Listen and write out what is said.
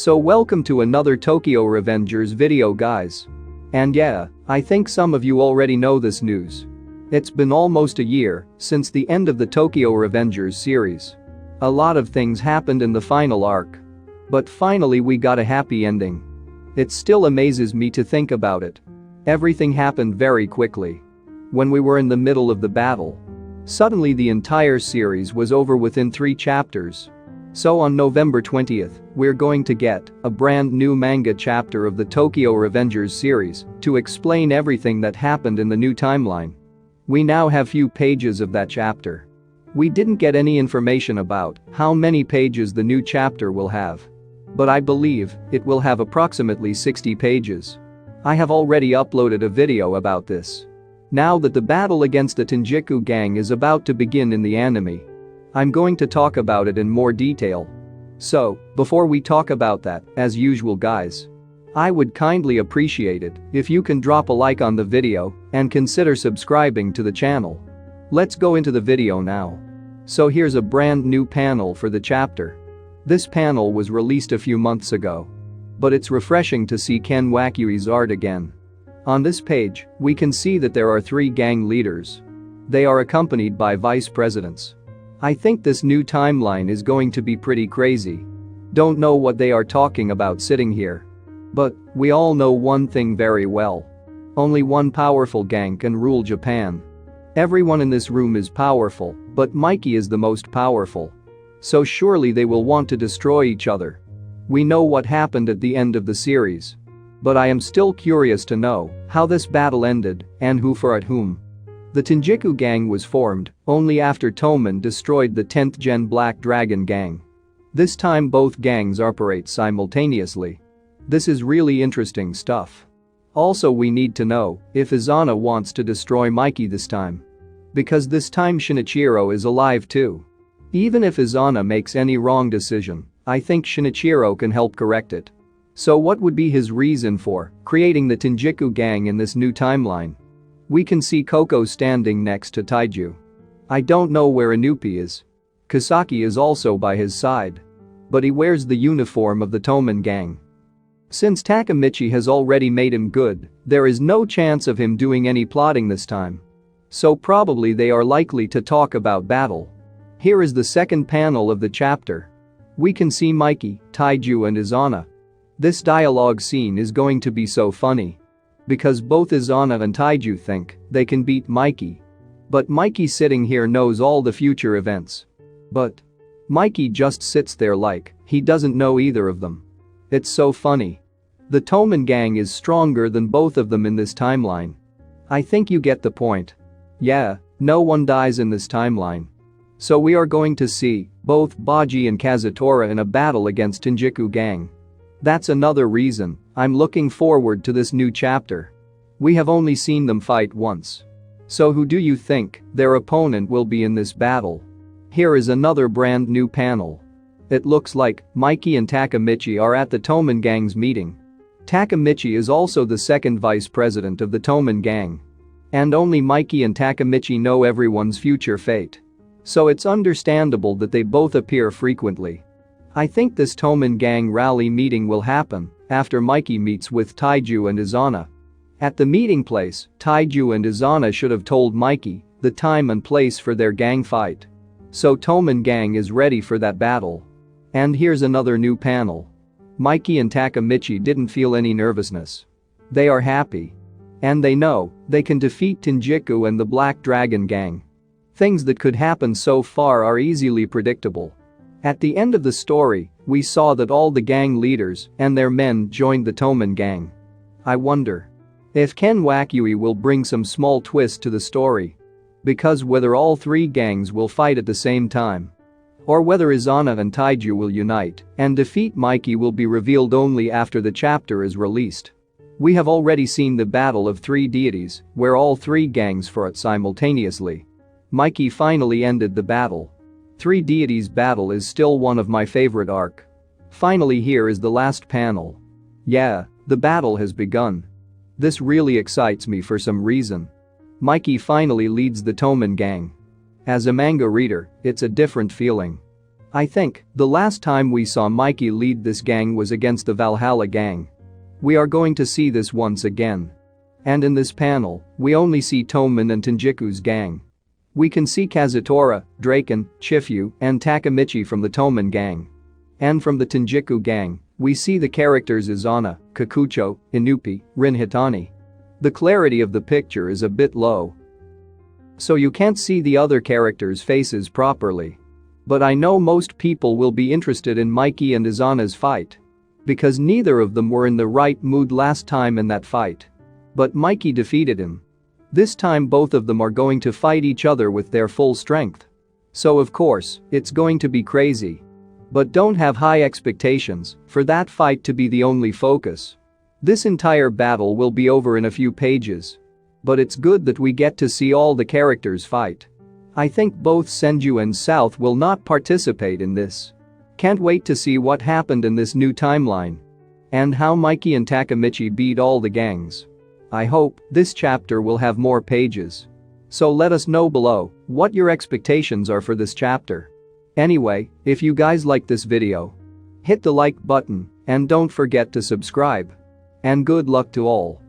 So welcome to another Tokyo Revengers video guys. And yeah, I think some of you already know this news. It's been almost a year since the end of the Tokyo Revengers series. A lot of things happened in the final arc. But finally we got a happy ending. It still amazes me to think about it. Everything happened very quickly. When we were in the middle of the battle, suddenly the entire series was over within 3 chapters. So on November 20th, we're going to get a brand new manga chapter of the Tokyo Revengers series to explain everything that happened in the new timeline. We now have few pages of that chapter. We didn't get any information about how many pages the new chapter will have. But I believe it will have approximately 60 pages. I have already uploaded a video about this. Now that the battle against the Tenjiku gang is about to begin in the anime, I'm going to talk about it in more detail. So, before we talk about that, as usual guys, I would kindly appreciate it if you can drop a like on the video and consider subscribing to the channel. Let's go into the video now. So here's a brand new panel for the chapter. This panel was released a few months ago. But it's refreshing to see Ken Wakyui's art again. On this page, we can see that there are 3 gang leaders. They are accompanied by vice presidents. I think this new timeline is going to be pretty crazy. Don't know what they are talking about sitting here. But we all know one thing very well. Only one powerful gang can rule Japan. Everyone in this room is powerful, but Mikey is the most powerful. So surely they will want to destroy each other. We know what happened at the end of the series. But I am still curious to know how this battle ended and who fought whom. The Tenjiku gang was formed only after Toman destroyed the 10th Gen Black Dragon gang. This time both gangs operate simultaneously. This is really interesting stuff. Also we need to know if Izana wants to destroy Mikey this time. Because this time Shinichiro is alive too. Even if Izana makes any wrong decision, I think Shinichiro can help correct it. So what would be his reason for creating the Tenjiku gang in this new timeline? We can see Koko standing next to Taiju. I don't know where Inupi is. Kasaki is also by his side. But he wears the uniform of the Toman gang. Since Takemichi has already made him good, there is no chance of him doing any plotting this time. So probably they are likely to talk about battle. Here is the second panel of the chapter. We can see Mikey, Taiju and Izana. This dialogue scene is going to be so funny. Because both Izana and Taiju think they can beat Mikey. But Mikey sitting here knows all the future events. But Mikey just sits there like he doesn't know either of them. It's so funny. The Toman gang is stronger than both of them in this timeline. I think you get the point. Yeah, no one dies in this timeline. So we are going to see both Baji and Kazutora in a battle against Tenjiku gang. That's another reason I'm looking forward to this new chapter. We have only seen them fight once. So who do you think their opponent will be in this battle? Here is another brand new panel. It looks like Mikey and Takemichi are at the Toman gang's meeting. Takemichi is also the second vice president of the Toman gang. And only Mikey and Takemichi know everyone's future fate. So it's understandable that they both appear frequently. I think this Toman gang rally meeting will happen after Mikey meets with Taiju and Izana. At the meeting place, Taiju and Izana should have told Mikey the time and place for their gang fight. So Toman gang is ready for that battle. And here's another new panel. Mikey and Takemichi didn't feel any nervousness. They are happy. And they know they can defeat Tenjiku and the Black Dragon gang. Things that could happen so far are easily predictable. At the end of the story, we saw that all the gang leaders and their men joined the Toman gang. I wonder if Ken Wakyui will bring some small twist to the story. Because whether all 3 gangs will fight at the same time. Or whether Izana and Taiju will unite and defeat Mikey will be revealed only after the chapter is released. We have already seen the battle of 3 deities where all 3 gangs fought simultaneously. Mikey finally ended the battle. 3 deities battle is still one of my favorite arc. Finally here is the last panel. Yeah, the battle has begun. This really excites me for some reason. Mikey finally leads the Toman gang. As a manga reader, it's a different feeling. I think the last time we saw Mikey lead this gang was against the Valhalla gang. We are going to see this once again. And in this panel, we only see Toman and Tenjiku's gang. We can see Kazutora, Draken, Chifu, and Takamichi from the Toman gang. And from the Tenjiku gang, we see the characters Izana, Kikucho, Inupi, Rin Hitani. The clarity of the picture is a bit low, so you can't see the other characters' faces properly. But I know most people will be interested in Mikey and Izana's fight, because neither of them were in the right mood last time in that fight. But Mikey defeated him. This time both of them are going to fight each other with their full strength. So of course, it's going to be crazy. But don't have high expectations for that fight to be the only focus. This entire battle will be over in a few pages. But it's good that we get to see all the characters fight. I think both Senju and South will not participate in this. Can't wait to see what happened in this new timeline. And how Mikey and Takamichi beat all the gangs. I hope this chapter will have more pages. So let us know below what your expectations are for this chapter. Anyway, if you guys like this video, hit the like button and don't forget to subscribe. And good luck to all.